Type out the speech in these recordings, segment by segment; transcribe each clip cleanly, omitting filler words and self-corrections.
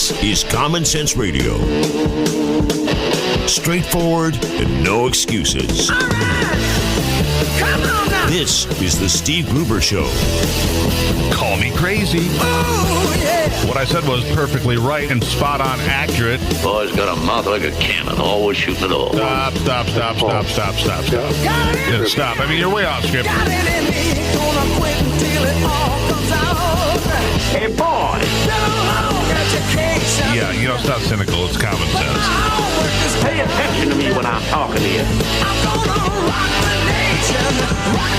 This is Common Sense Radio. Straightforward and no excuses. All right. Come on now. This is the Steve Gruber Show. Call me crazy. Oh, yeah. What I said was perfectly right and spot on accurate. Boy's got a mouth like a cannon, always shooting it all. Stop. Got it in Stop. I mean, you're way off script. Got it in me. Gonna quit until it all comes out. Hey, boy! Long education. Yeah, stop cynical. It's common sense. Pay attention to me when I'm talking to you. I'm gonna rock the nation. Rock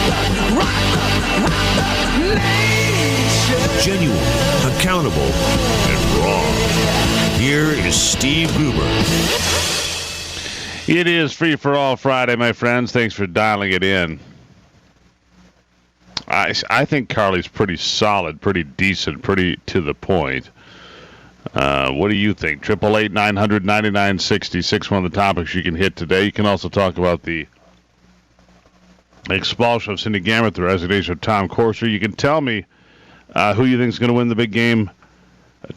the nation. Genuine, accountable, and raw. Here is Steve Gruber. It is Free for All Friday, my friends. Thanks for dialing it in. I think Carly's pretty solid, pretty decent, pretty to the point. What do you think? 888-900-9966, one of the topics you can hit today. You can also talk about the expulsion of Cindy Gammett, the resignation of Tom Courser. You can tell me who you think is going to win the big game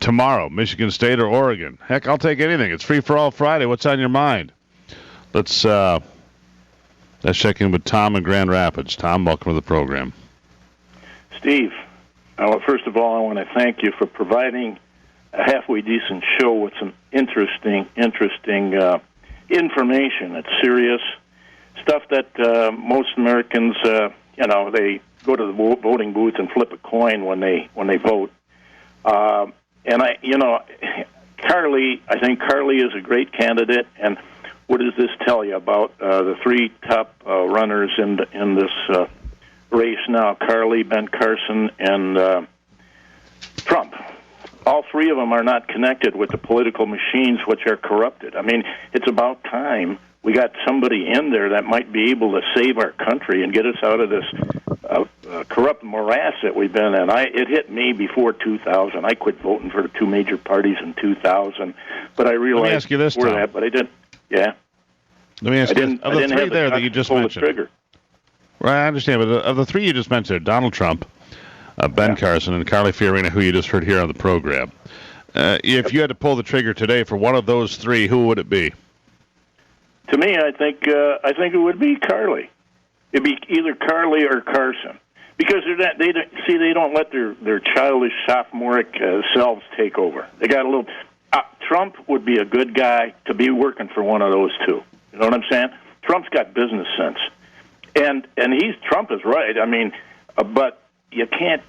tomorrow, Michigan State or Oregon. Heck, I'll take anything. It's Free for All Friday. What's on your mind? Let's check in with Tom in Grand Rapids. Tom, welcome to the program. Steve, first of all, I want to thank you for providing a halfway decent show with some interesting information. It's serious stuff that most Americans, they go to the voting booth and flip a coin when they vote. And Carly, I think Carly is a great candidate. And what does this tell you about the three top runners in this race now? Carly, Ben Carson, and Trump. All three of them are not connected with the political machines, which are corrupted. I mean, it's about time we got somebody in there that might be able to save our country and get us out of this corrupt morass that we've been in. It hit me before 2000. I quit voting for the two major parties in 2000, but I realized Let me ask you this, Tom. that, but I didn't. Yeah. Let me ask you, of the three there that you just mentioned. Trigger. Right, I understand, but of the three you just mentioned, Donald Trump, Ben Carson, and Carly Fiorina, who you just heard here on the program, if you had to pull the trigger today for one of those three, who would it be? To me, I think it would be Carly. It'd be either Carly or Carson, because they don't let their childish sophomoric selves take over. They got a little. Trump would be a good guy to be working for one of those two. You know what I'm saying? Trump's got business sense, and Trump is right. I mean, but you can't,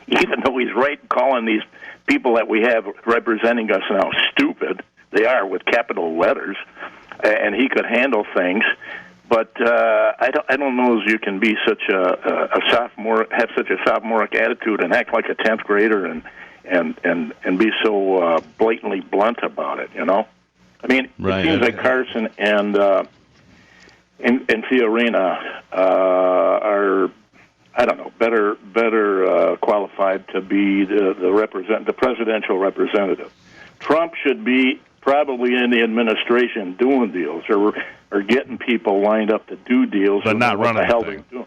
even though he's right, calling these people that we have representing us now stupid. They are, with capital letters, and he could handle things. But I don't know as you can be such a sophomore, have such a sophomoric attitude and act like a 10th grader and be so blatantly blunt about it. You know, I mean, right. It seems like Carson and Fiorina are, I don't know, better qualified to be the presidential representative. Trump should be probably in the administration doing deals or getting people lined up to do deals, but not running the hell thing. they're doing.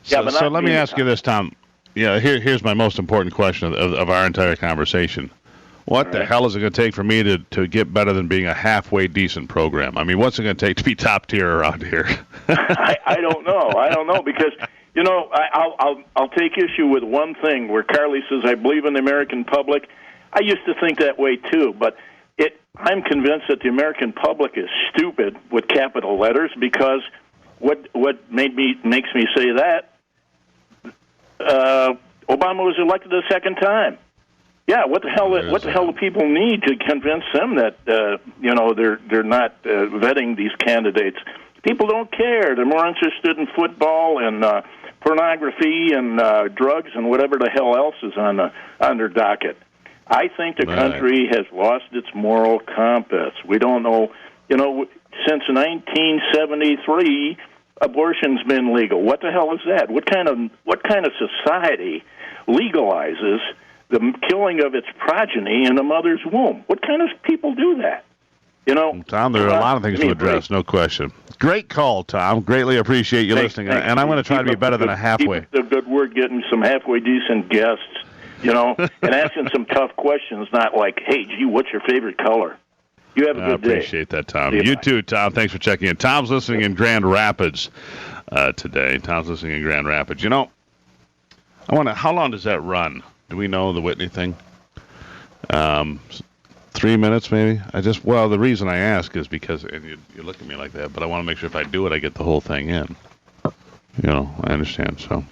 So let me ask you this, Tom. Yeah, here's my most important question of our entire conversation. What the hell is it going to take for me to get better than being a halfway decent program? I mean, what's it going to take to be top tier around here? I don't know because I'll take issue with one thing where Carly says I believe in the American public. I used to think that way too, but I'm convinced that the American public is stupid with capital letters because what makes me say that Obama was elected a second time. Yeah, what the hell do people need to convince them that they're not vetting these candidates? People don't care. They're more interested in football and pornography and drugs and whatever the hell else is on their docket. I think the country has lost its moral compass. We don't know, since 1973, abortion's been legal. What the hell is that? What kind of society legalizes the killing of its progeny in a mother's womb? What kind of people do that? Tom, there are a lot of things to address, no question. Great call, Tom. Greatly appreciate you listening. And I'm going to try to be better than a halfway. Keep the good word, getting some halfway decent guests and asking some tough questions, not like, hey, gee, what's your favorite color? You have a good day. I appreciate that, Tom. You too, Tom. Thanks for checking in. Tom's listening in Grand Rapids today. Tom's listening in Grand Rapids. I wonder, how long does that run? Do we know the Whitney thing? 3 minutes, maybe? The reason I ask is because, and you look at me like that, but I want to make sure if I do it, I get the whole thing in. I understand. So,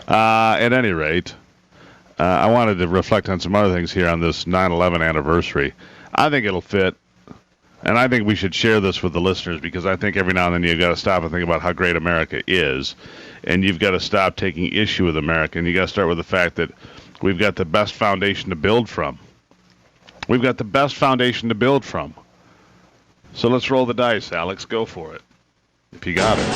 at any rate, I wanted to reflect on some other things here on this 9/11 anniversary. I think it'll fit, and I think we should share this with the listeners because I think every now and then you've got to stop and think about how great America is, and you've got to stop taking issue with America, and you've got to start with the fact that we've got the best foundation to build from. We've got the best foundation to build from. So let's roll the dice, Alex. Go for it, if you got it.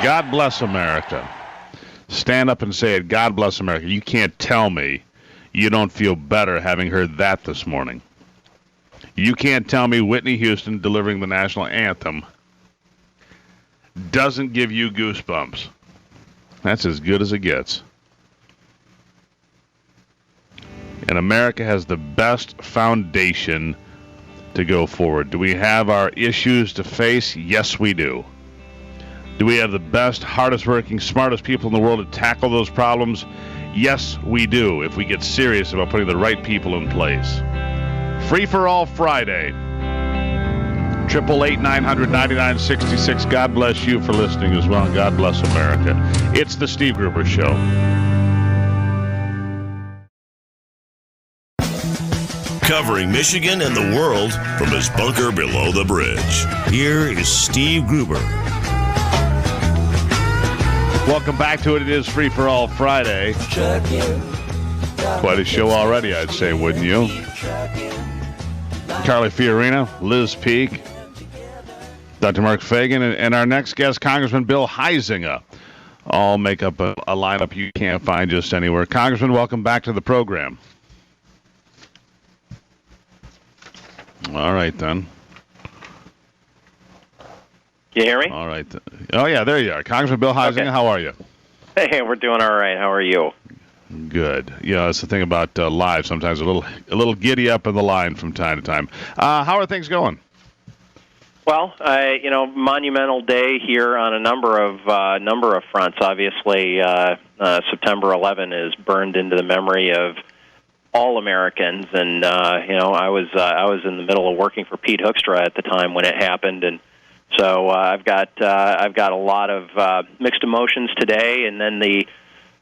God bless America. Stand up and say it. God bless America. You can't tell me you don't feel better having heard that this morning. You can't tell me Whitney Houston delivering the national anthem doesn't give you goosebumps. That's as good as it gets. And America has the best foundation to go forward. Do we have our issues to face? Yes, we do. Do we have the best, hardest working, smartest people in the world to tackle those problems? Yes, we do, if we get serious about putting the right people in place. Free for All Friday. 888-900-9966. God bless you for listening as well. God bless America. It's the Steve Gruber Show. Covering Michigan and the world from his bunker below the bridge. Here is Steve Gruber. Welcome back to it. It is Free for All Friday. Quite a show already, I'd say, wouldn't you? Carly Fiorina, Liz Peek, Dr. Mark Fagan, and our next guest, Congressman Bill Huizenga, all make up a lineup you can't find just anywhere. Congressman, welcome back to the program. All right, then. You hear me? All right. Oh, yeah, there you are. Congressman Bill Huizenga, Okay. How are you? Hey, we're doing all right. How are you? Good. Yeah, that's the thing about live. Sometimes a little giddy up in the line from time to time. How are things going? Well, monumental day here on a number of fronts. Obviously, September 11 is burned into the memory of all Americans, and I was in the middle of working for Pete Hoekstra at the time when it happened, and so I've got a lot of mixed emotions today, and then the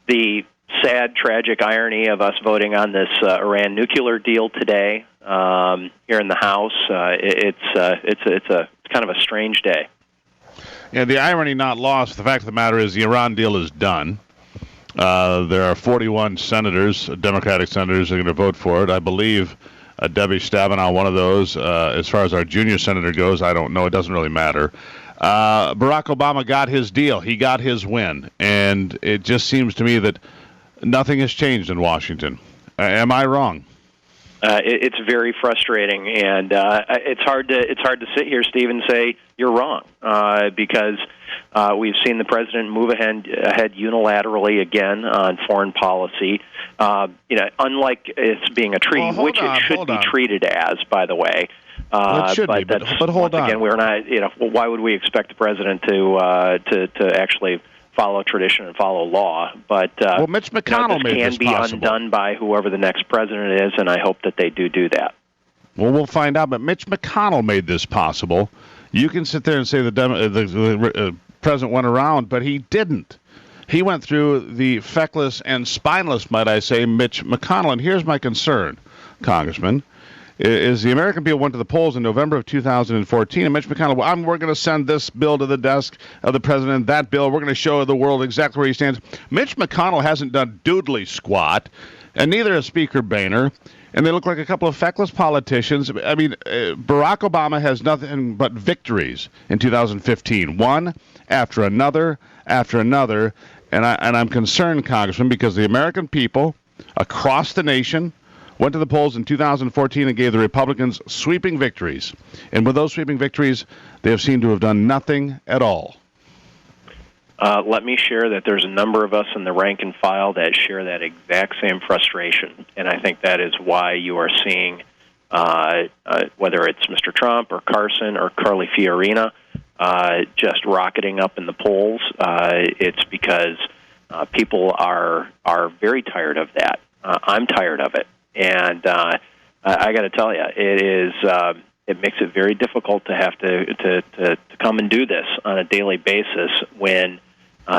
the sad, tragic irony of us voting on this Iran nuclear deal today here in the House. It's kind of a strange day. Yeah, the irony not lost. The fact of the matter is the Iran deal is done. There are 41 senators, Democratic senators, who are going to vote for it. I believe Debbie Stabenow, one of those. As far as our junior senator goes, I don't know. It doesn't really matter. Barack Obama got his deal. He got his win. And it just seems to me that nothing has changed in Washington. Am I wrong? It's very frustrating, and it's hard to sit here, Steve, and say you're wrong because we've seen the president move ahead unilaterally again on foreign policy. Unlike it's being a treaty, which it should be treated as, by the way. Well, it should but be, but hold on. Again, we're not. Why would we expect the president to actually follow tradition and follow law? But well, Mitch McConnell made this can be possible. undone by whoever the next president is, and I hope that they do that. Well, we'll find out. But Mitch McConnell made this possible. You can sit there and say the president went around, but he didn't. He went through the feckless and spineless, might I say, Mitch McConnell. And here's my concern, Congressman, is the American people went to the polls in November of 2014, and Mitch McConnell, we're going to send this bill to the desk of the president, that bill, we're going to show the world exactly where he stands. Mitch McConnell hasn't done doodly squat, and neither has Speaker Boehner, and they look like a couple of feckless politicians. I mean, Barack Obama has nothing but victories in 2015, one after another, and I'm concerned, Congressman, because the American people across the nation went to the polls in 2014 and gave the Republicans sweeping victories. And with those sweeping victories, they have seemed to have done nothing at all. Let me share that there's a number of us in the rank and file that share that exact same frustration. And I think that is why you are seeing, whether it's Mr. Trump or Carson or Carly Fiorina, just rocketing up in the polls. It's because people are very tired of that. I'm tired of it. And I got to tell you, it makes it very difficult to have to come and do this on a daily basis when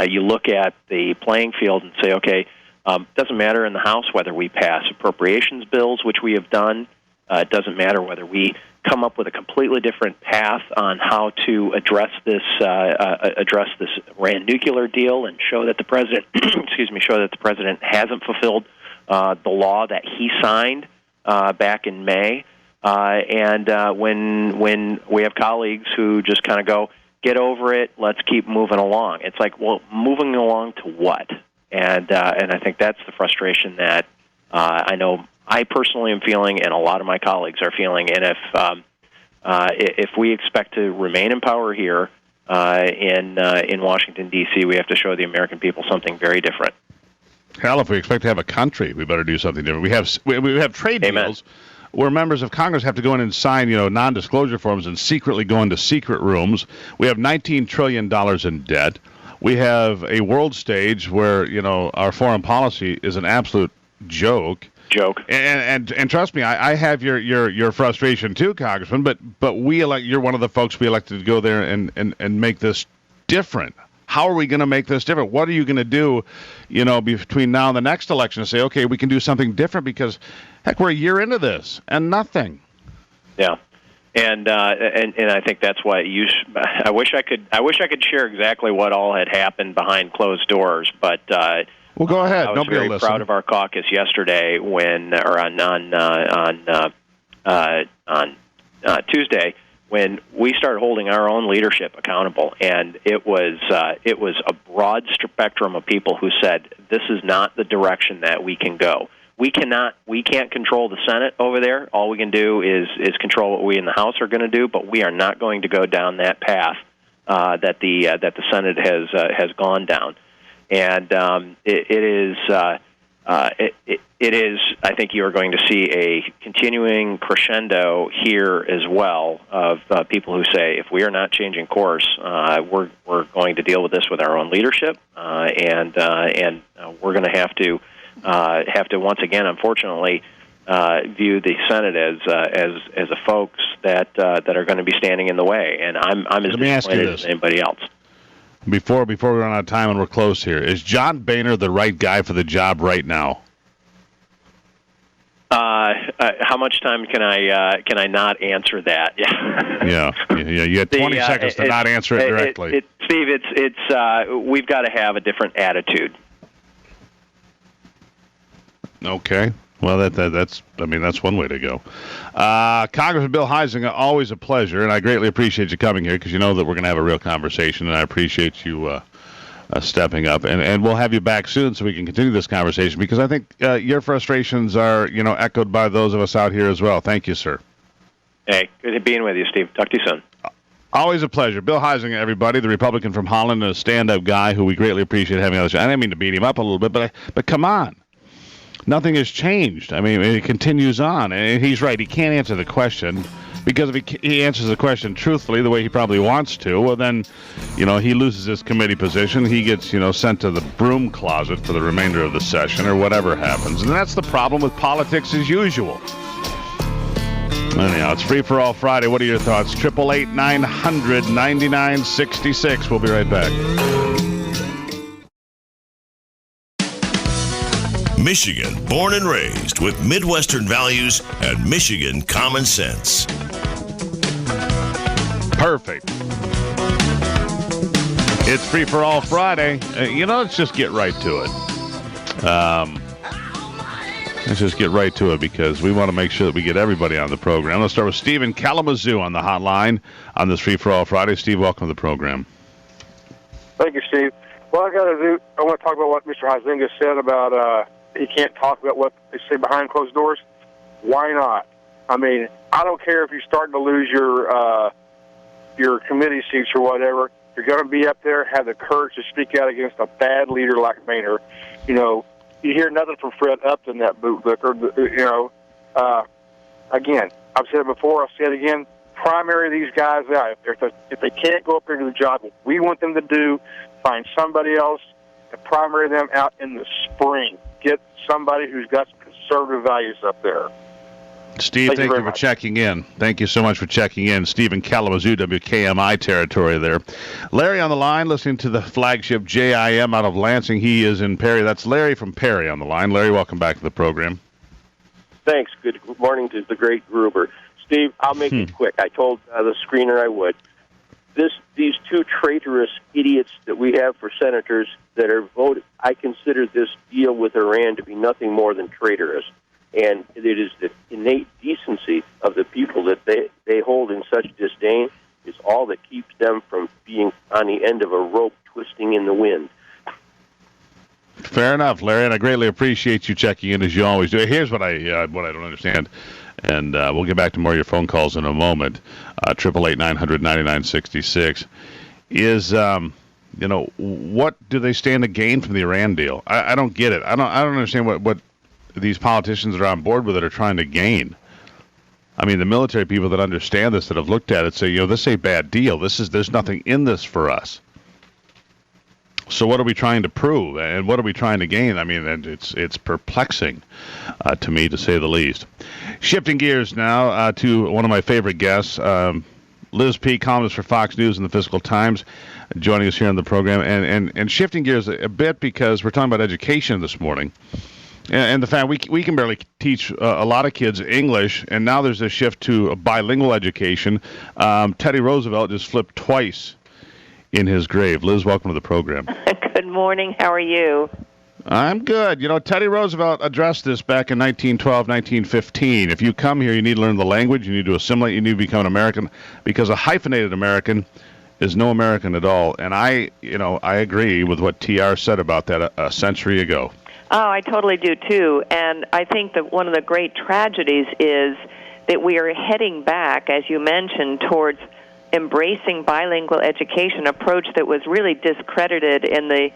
you look at the playing field and say, okay, it doesn't matter in the House whether we pass appropriations bills, which we have done. It doesn't matter whether we come up with a completely different path on how to address this Iran nuclear deal and show that the president, show that the president hasn't fulfilled the law that he signed back in May, and when we have colleagues who just kind of go, get over it, let's keep moving along. It's like, well, moving along to what? And I think that's the frustration that I know I personally am feeling, and a lot of my colleagues are feeling. And if we expect to remain in power here in Washington D.C., we have to show the American people something very different. Hell, if we expect to have a country, we better do something different. We have trade deals where members of Congress have to go in and sign, non-disclosure forms and secretly go into secret rooms. We have $19 trillion in debt. We have a world stage where, our foreign policy is an absolute joke. And trust me, I have your frustration too, Congressman. But you're one of the folks we elected to go there and make this different. How are we going to make this different? What are you going to do, between now and the next election to say, okay, we can do something different? Because heck, we're a year into this and nothing. Yeah, and I think that's why I wish I could share exactly what all had happened behind closed doors, but. Well, go ahead. I was Nobody will very listen. proud of our caucus yesterday on Tuesday when we started holding our own leadership accountable, and it was a broad spectrum of people who said this is not the direction that we can go. We can't control the Senate over there. All we can do is control what we in the House are going to do, but we are not going to go down that path that the Senate has gone down. And it is. I think you are going to see a continuing crescendo here as well of people who say, if we are not changing course, we're going to deal with this with our own leadership, and we're going to have to once again, unfortunately, view the Senate as a folks that are going to be standing in the way. And I'm as disappointed as anybody else. Before we run out of time and we're close here, is John Boehner the right guy for the job right now? How much time can I not answer that? Yeah. You had 20 seconds to not answer it directly. Steve, it's we've got to have a different attitude. Okay. Well, that's one way to go. Congressman Bill Huizenga, always a pleasure, and I greatly appreciate you coming here because you know that we're going to have a real conversation, and I appreciate you stepping up. And we'll have you back soon so we can continue this conversation because I think your frustrations are, echoed by those of us out here as well. Thank you, sir. Hey, good being with you, Steve. Talk to you soon. Always a pleasure. Bill Huizenga, everybody, the Republican from Holland, and a stand-up guy who we greatly appreciate having on the show. I didn't mean to beat him up a little bit, but come on. Nothing has changed. I mean, it continues on. And he's right. He can't answer the question because if he answers the question truthfully the way he probably wants to, well, then, he loses his committee position. He gets, sent to the broom closet for the remainder of the session or whatever happens. And that's the problem with politics as usual. Anyhow, it's Free for All Friday. What are your thoughts? 888-900-9966. We'll be right back. Michigan, born and raised with Midwestern values and Michigan common sense. Perfect. It's Free for All Friday. Let's just get right to it. Let's just get right to it because we want to make sure that we get everybody on the program. Let's start with Steve in Kalamazoo on the hotline on this Free for All Friday. Steve, welcome to the program. Thank you, Steve. Well, I want to talk about what Mr. Huizenga said about he can't talk about what they say behind closed doors. Why not? I mean, I don't care if you're starting to lose your committee seats or whatever. You're going to be up there, have the courage to speak out against a bad leader like Boehner. You hear nothing from Fred Upton, that bootlicker. Again, I've said it before, I'll say it again. Primary these guys out. If they can't go up there to the job we want them to do, find somebody else to primary them out in the spring. Get somebody who's got some conservative values up there. Steve, thank you for checking in. Thank you so much for checking in. Steve in Kalamazoo, WKMI territory there. Larry on the line, listening to the flagship JIM out of Lansing. He is in Perry. That's Larry from Perry on the line. Larry, welcome back to the program. Thanks. Good morning to the great Gruber. Steve, I'll make it quick. I told the screener I would. These two traitorous idiots that we have for senators that are voted, I consider this deal with Iran to be nothing more than traitorous. And it is the innate decency of the people that they hold in such disdain is all that keeps them from being on the end of a rope twisting in the wind. Fair enough, Larry, and I greatly appreciate you checking in as you always do. Here's what I don't understand, and we'll get back to more of your phone calls in a moment. 888-900-9966 is what do they stand to gain from the Iran deal? I don't get it. I don't understand what these politicians that are on board with it are trying to gain. I mean, the military people that understand this, that have looked at it, say, this is a bad deal. There's nothing in this for us. So what are we trying to prove, and what are we trying to gain? I mean, it's perplexing to me, to say the least. Shifting gears now to one of my favorite guests, Liz P., columnist for Fox News and the Fiscal Times, joining us here on the program. And shifting gears a bit because we're talking about education this morning. And the fact we can barely teach a lot of kids English, and now there's a shift to a bilingual education. Teddy Roosevelt just flipped twice in his grave. Liz, welcome to the program. Good morning. How are you? I'm good. Teddy Roosevelt addressed this back in 1912, 1915. If you come here, you need to learn the language, you need to assimilate, you need to become an American, because a hyphenated American is no American at all. And I agree with what TR said about that a century ago. Oh, I totally do, too. And I think that one of the great tragedies is that we are heading back, as you mentioned, towards embracing bilingual education, approach that was really discredited in the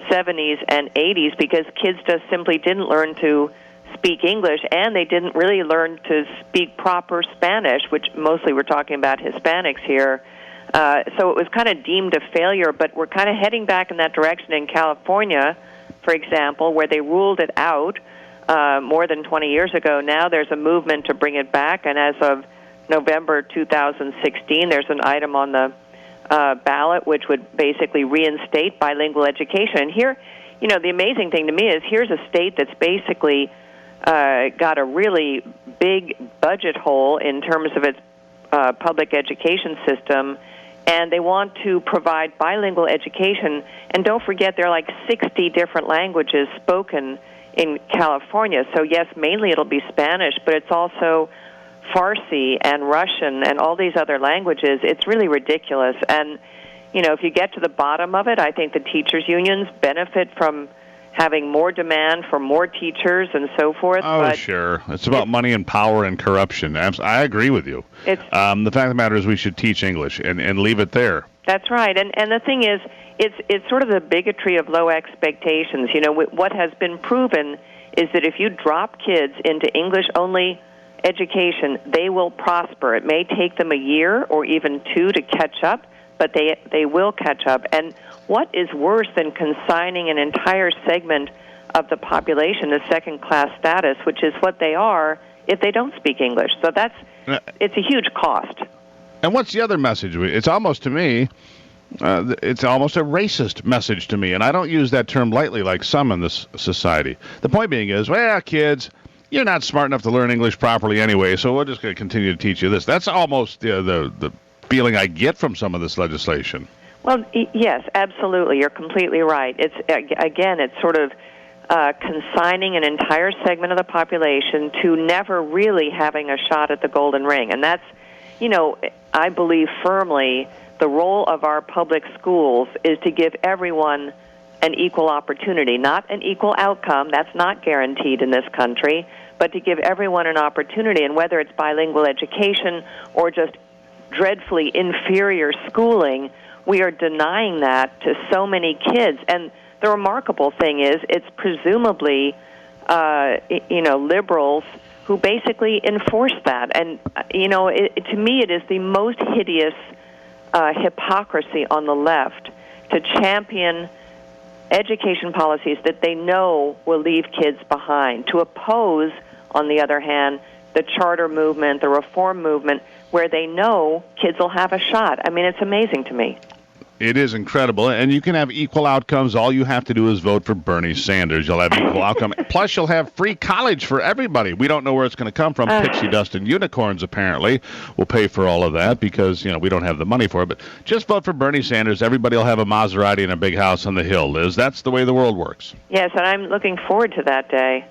70s and 80s because kids just simply didn't learn to speak English, and they didn't really learn to speak proper Spanish, which mostly we're talking about Hispanics here. So it was kind of deemed a failure, but we're kind of heading back in that direction in California, for example, where they ruled it out more than 20 years ago. Now there's a movement to bring it back, and as of November 2016, there's an item on the ballot, which would basically reinstate bilingual education. And here, the amazing thing to me is here's a state that's basically got a really big budget hole in terms of its public education system, and they want to provide bilingual education. And don't forget, there are like 60 different languages spoken in California. So, yes, mainly it'll be Spanish, but it's also Farsi and Russian and all these other languages. It's really ridiculous. And, if you get to the bottom of it, I think the teachers' unions benefit from having more demand for more teachers and so forth. Oh, but sure. It's about money and power and corruption. I agree with you. The fact of the matter is we should teach English and leave it there. That's right. And the thing is, it's sort of the bigotry of low expectations. What has been proven is that if you drop kids into English-only education, they will prosper. It may take them a year or even 2 to catch up, but they will catch up. And what is worse than consigning an entire segment of the population to second-class status, which is what they are if they don't speak English? So it's a huge cost. And what's the other message? It's almost, to me, it's almost a racist message to me, and I don't use that term lightly like some in this society. The point being is, well, kids, you're not smart enough to learn English properly anyway, so we're just going to continue to teach you this. That's almost the feeling I get from some of this legislation. Well, yes, absolutely. You're completely right. It's sort of consigning an entire segment of the population to never really having a shot at the golden ring. And that's, I believe firmly the role of our public schools is to give everyone an equal opportunity, not an equal outcome. That's not guaranteed in this country, but to give everyone an opportunity. And whether it's bilingual education or just dreadfully inferior schooling, we are denying that to so many kids. And the remarkable thing is it's presumably, liberals who basically enforce that. And, to me it is the most hideous hypocrisy on the left to champion education policies that they know will leave kids behind, to oppose, on the other hand, the charter movement, the reform movement, where they know kids will have a shot. I mean, it's amazing to me. It is incredible, and you can have equal outcomes. All you have to do is vote for Bernie Sanders. You'll have equal outcome. Plus, you'll have free college for everybody. We don't know where it's going to come from. Pixie dust and unicorns, apparently, will pay for all of that because, we don't have the money for it. But just vote for Bernie Sanders. Everybody will have a Maserati and a big house on the hill, Liz. That's the way the world works. Yes, and I'm looking forward to that day.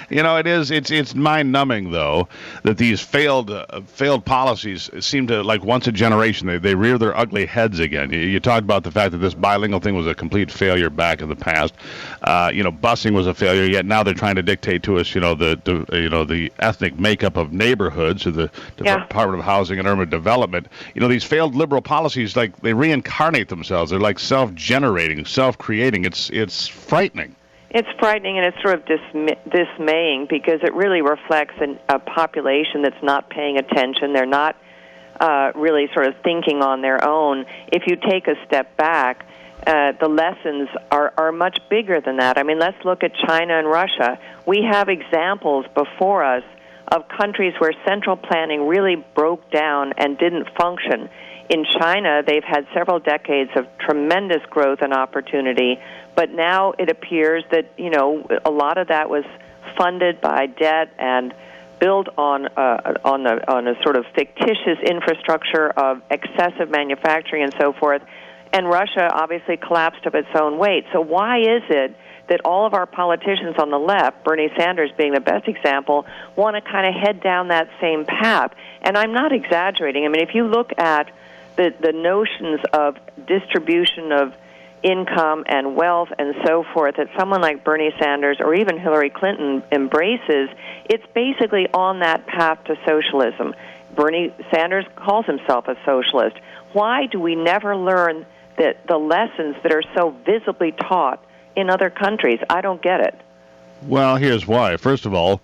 It's mind-numbing, though, that these failed policies seem to, like, once a generation, they rear their ugly heads again. You talked about the fact that this bilingual thing was a complete failure back in the past. Busing was a failure, yet now they're trying to dictate to us, the ethnic makeup of neighborhoods, or the Department of Housing and Urban Development. These failed liberal policies, like, they reincarnate themselves. They're like self-generating, self-creating. It's frightening. It's frightening, and it's sort of dismaying because it really reflects a population that's not paying attention. They're not really sort of thinking on their own. If you take a step back, the lessons are much bigger than that. I mean, let's look at China and Russia. We have examples before us of countries where central planning really broke down and didn't function. In China, they've had several decades of tremendous growth and opportunity, but now it appears that, a lot of that was funded by debt and built on a sort of fictitious infrastructure of excessive manufacturing and so forth. And Russia obviously collapsed of its own weight. So why is it that all of our politicians on the left, Bernie Sanders being the best example, want to kind of head down that same path? And I'm not exaggerating. I mean, if you look at the notions of distribution of income and wealth and so forth that someone like Bernie Sanders or even Hillary Clinton embraces, it's basically on that path to socialism. Bernie Sanders calls himself a socialist. Why do we never learn the lessons that are so visibly taught in other countries? I don't get it. Well, here's why. First of all,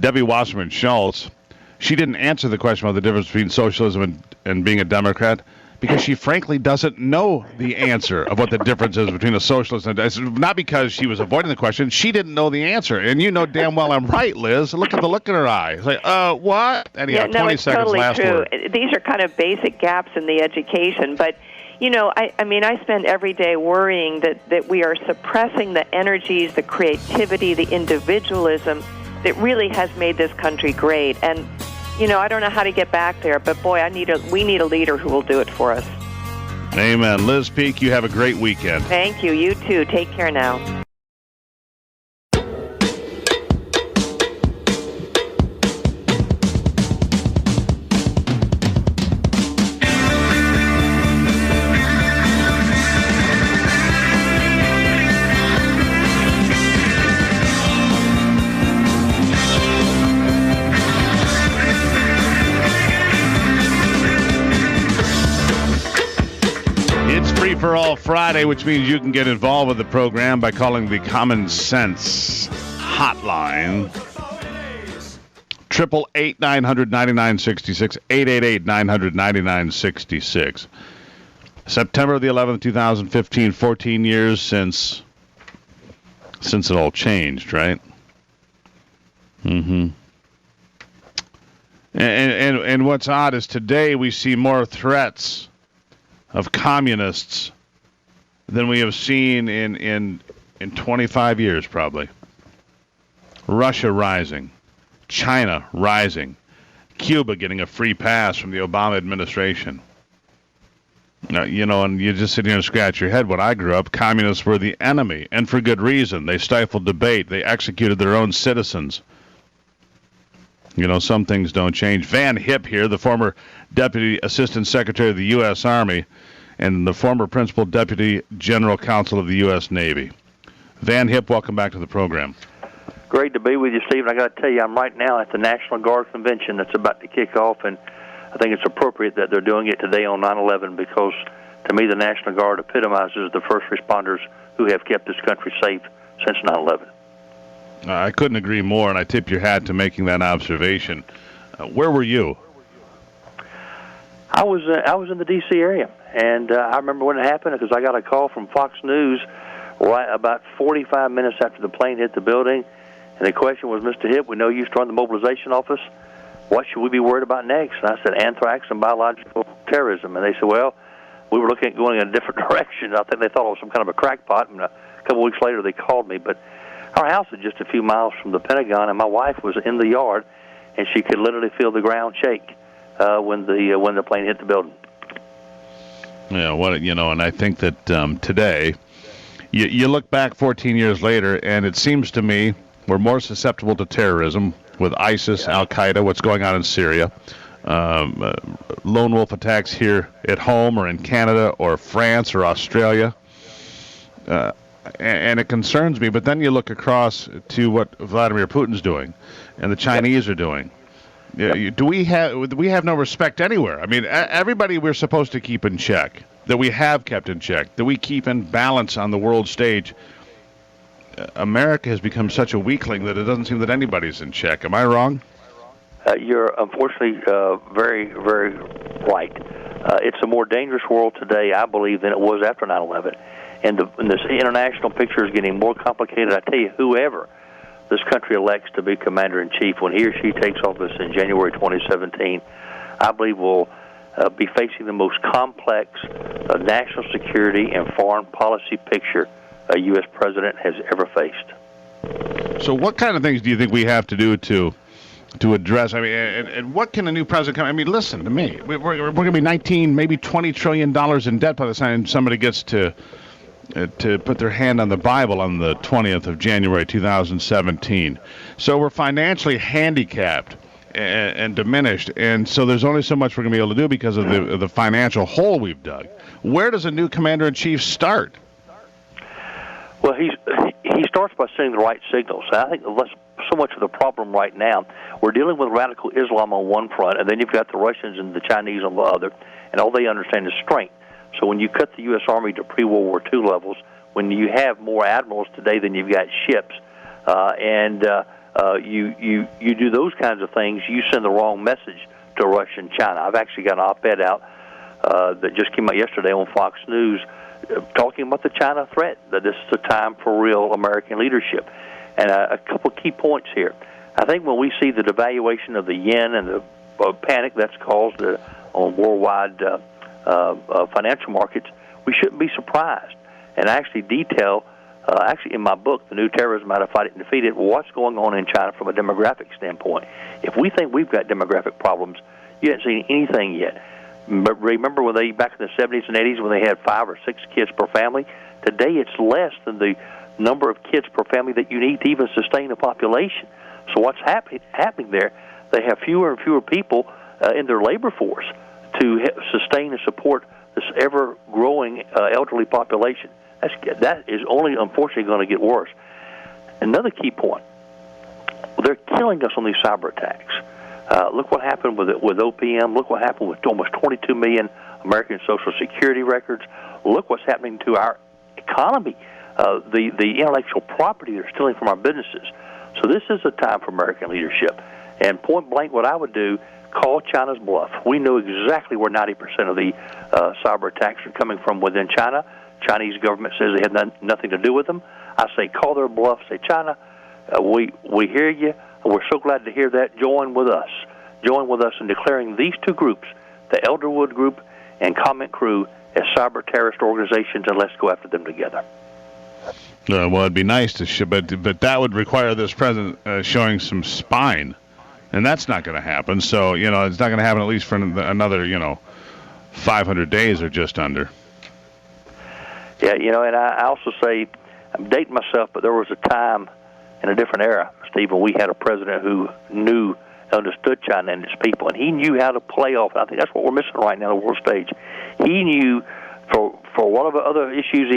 Debbie Wasserman Schultz, she didn't answer the question about the difference between socialism and being a Democrat. because she frankly doesn't know the answer of what the difference is between a socialist and it's not because she was avoiding the question. She didn't know the answer. And you know damn well I'm right, Liz. Look at the look in her eye. It's like, what? Anyhow, Yeah, no, 20 it's seconds totally last true. word. These are kind of basic gaps in the education, but you know, I mean, I spend every day worrying that we are suppressing the energies, the creativity, the individualism that really has made this country great. And, you know, I don't know how to get back there, but boy, we need a leader who will do it for us. Amen. Liz Peek, you have a great weekend. Thank you. You too. Take care now. For All Friday, which means you can get involved with the program by calling the Common Sense Hotline. 888-900-9966, 888-900-9966. September the 11th, 2015, 14 years since it all changed, right? Mm-hmm. And what's odd is today we see more threats of communists than we have seen in 25 years, probably. Russia rising, China rising, Cuba getting a free pass from the Obama administration. You know, and you just sit here and scratch your head. When I grew up, communists were the enemy, and for good reason. They stifled debate. They executed their own citizens. You know, some things don't change. Van Hipp here, the former Deputy Assistant Secretary of the U.S. Army and the former Principal Deputy General Counsel of the U.S. Navy. Van Hipp, welcome back to the program. Great to be with you, Steve. I got to tell you, I'm right now at the National Guard Convention that's about to kick off, and I think it's appropriate that they're doing it today on 9/11 because, to me, the National Guard epitomizes the first responders who have kept this country safe since 9/11. I couldn't agree more, and I tip your hat to making that observation. Where were you? I was in the D.C. area, and I remember when it happened because I got a call from Fox News right about 45 minutes after the plane hit the building, and the question was, Mr. Hipp, we know you used to run the mobilization office. What should we be worried about next? And I said, anthrax and biological terrorism. And they said, well, we were looking at going in a different direction. I think they thought it was some kind of a crackpot, and a couple of weeks later they called me. But our house is just a few miles from the Pentagon, and my wife was in the yard, and she could literally feel the ground shake when the plane hit the building. Yeah, and I think that today, you look back 14 years later, and it seems to me we're more susceptible to terrorism with ISIS, Al-Qaeda, what's going on in Syria, lone wolf attacks here at home or in Canada or France or Australia. And it concerns me, but then you look across to what Vladimir Putin's doing and the Chinese are doing. Yep. Do we have no respect anywhere? I mean, everybody we're supposed to keep in check, that we have kept in check, that we keep in balance on the world stage. America has become such a weakling that it doesn't seem that anybody's in check. Am I wrong? You're unfortunately very, very right. It's a more dangerous world today, I believe, than it was after 9/11. And this international picture is getting more complicated. I tell you, whoever this country elects to be commander-in-chief, when he or she takes office in January 2017, I believe will be facing the most complex national security and foreign policy picture a U.S. president has ever faced. So what kind of things do you think we have to do to address? I mean, and what can a new president come? I mean, listen to me. We're going to be 19, maybe $20 trillion in debt by the time somebody gets to put their hand on the Bible on the 20th of January 2017. So we're financially handicapped and diminished, and so there's only so much we're going to be able to do because of the financial hole we've dug. Where does a new commander-in-chief start? Well, he starts by sending the right signals. I think so much of the problem right now, we're dealing with radical Islam on one front, and then you've got the Russians and the Chinese on the other, and all they understand is strength. So when you cut the U.S. Army to pre-World War II levels, when you have more admirals today than you've got ships, and you do those kinds of things, you send the wrong message to Russia and China. I've actually got an op-ed out that just came out yesterday on Fox News, talking about the China threat, that this is a time for real American leadership. And a couple of key points here. I think when we see the devaluation of the yen and the panic that's caused on worldwide financial markets, we shouldn't be surprised. And I actually detail, in my book, The New Terrorism, How to Fight It and Defeat It, what's going on in China from a demographic standpoint. If we think we've got demographic problems, you haven't seen anything yet. But remember when back in the 70s and 80s, when they had 5 or 6 kids per family? Today it's less than the number of kids per family that you need to even sustain a population. So what's happening there? They have fewer and fewer people in their labor force to sustain and support this ever-growing elderly population. That is only, unfortunately, going to get worse. Another key point, they're killing us on these cyber attacks. Look what happened with OPM. Look what happened with almost 22 million American Social Security records. Look what's happening to our economy, the intellectual property they're stealing from our businesses. So this is a time for American leadership. And point blank, what I would do, call China's bluff. We know exactly where 90% of the cyber attacks are coming from within China. Chinese government says they have nothing to do with them. I say call their bluff. Say, China, we hear you. We're so glad to hear that. Join with us. Join with us in declaring these two groups, the Elderwood Group and Comment Crew, as cyber terrorist organizations, and let's go after them together. Well, it'd be nice to, but that would require this president showing some spine, and that's not going to happen. So, it's not going to happen at least for another, 500 days or just under. Yeah, and I also say, I'm dating myself, but there was a time in a different era, Steve, when we had a president who understood China and its people, and he knew how to play off. I think that's what we're missing right now on the world stage. He knew, for one of the other issues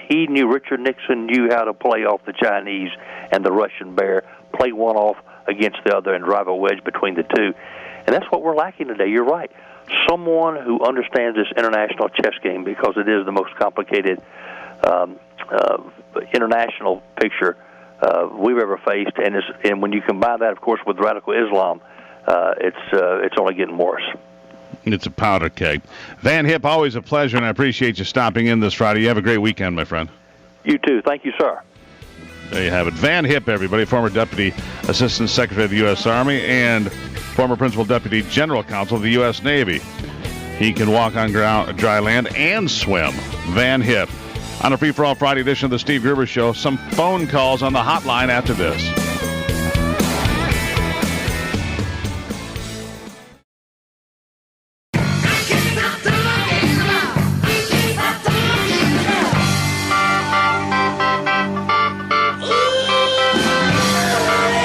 he knew Richard Nixon knew how to play off the Chinese and the Russian bear, play one off against the other and drive a wedge between the two. And that's what we're lacking today. You're right. Someone who understands this international chess game, because it is the most complicated international picture we've ever faced, and when you combine that, of course, with radical Islam, it's only getting worse. It's a powder keg. Van Hipp, always a pleasure, and I appreciate you stopping in this Friday. You have a great weekend, my friend. You too. Thank you, sir. There you have it. Van Hipp, everybody, former Deputy Assistant Secretary of the U.S. Army and former Principal Deputy General Counsel of the U.S. Navy. He can walk on dry land and swim. Van Hipp. On a Free-for-All Friday edition of the Steve Gruber Show, some phone calls on the hotline after this.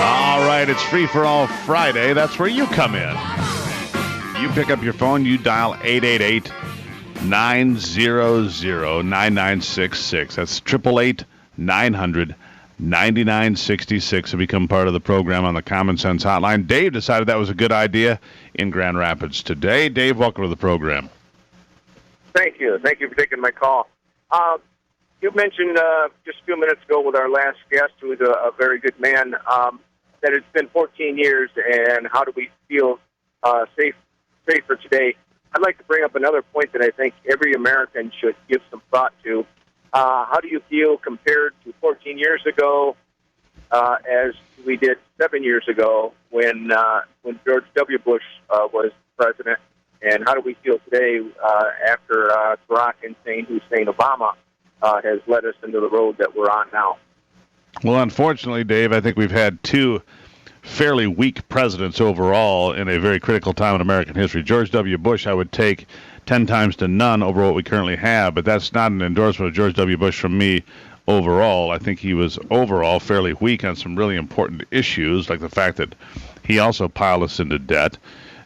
All right, it's Free-for-All Friday. That's where you come in. You pick up your phone, you dial 888-900-9966. That's 888-900-9966 to become part of the program on the Common Sense Hotline. Dave decided that was a good idea in Grand Rapids today. Dave, welcome to the program. Thank you. Thank you for taking my call. You mentioned just a few minutes ago with our last guest, who is a very good man, that it's been 14 years, and how do we feel safer today? I'd like to bring up another point that I think every American should give some thought to. How do you feel compared to 14 years ago, as we did 7 years ago when George W. Bush was president? And how do we feel today after Barack Hussein Obama has led us into the road that we're on now? Well, unfortunately, Dave, I think we've had two fairly weak presidents overall in a very critical time in American history. George W. Bush, I would take 10 times to none over what we currently have, but that's not an endorsement of George W. Bush from me overall. I think he was overall fairly weak on some really important issues, like the fact that he also piled us into debt.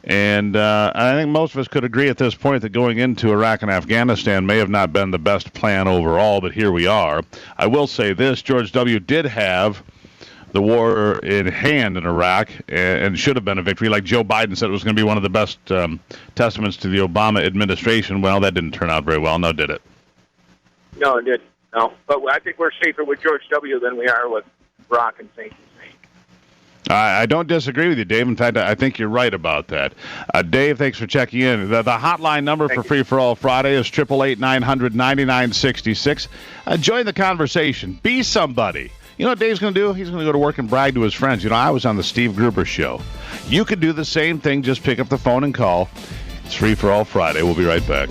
And I think most of us could agree at this point that going into Iraq and Afghanistan may have not been the best plan overall, but here we are. I will say this, George W. did have the war in hand in Iraq and should have been a victory. Like Joe Biden said, it was going to be one of the best testaments to the Obama administration. Well, that didn't turn out very well, now did it? No, it didn't. No, but I think we're safer with George W. than we are with Barack and St. I don't disagree with you, Dave. In fact, I think you're right about that. Dave, thanks for checking in. The hotline number for Free for All Friday is 888-900-9966. Join the conversation. Be somebody. You know what Dave's going to do? He's going to go to work and brag to his friends. You know, I was on the Steve Gruber show. You could do the same thing. Just pick up the phone and call. It's Free for All Friday. We'll be right back.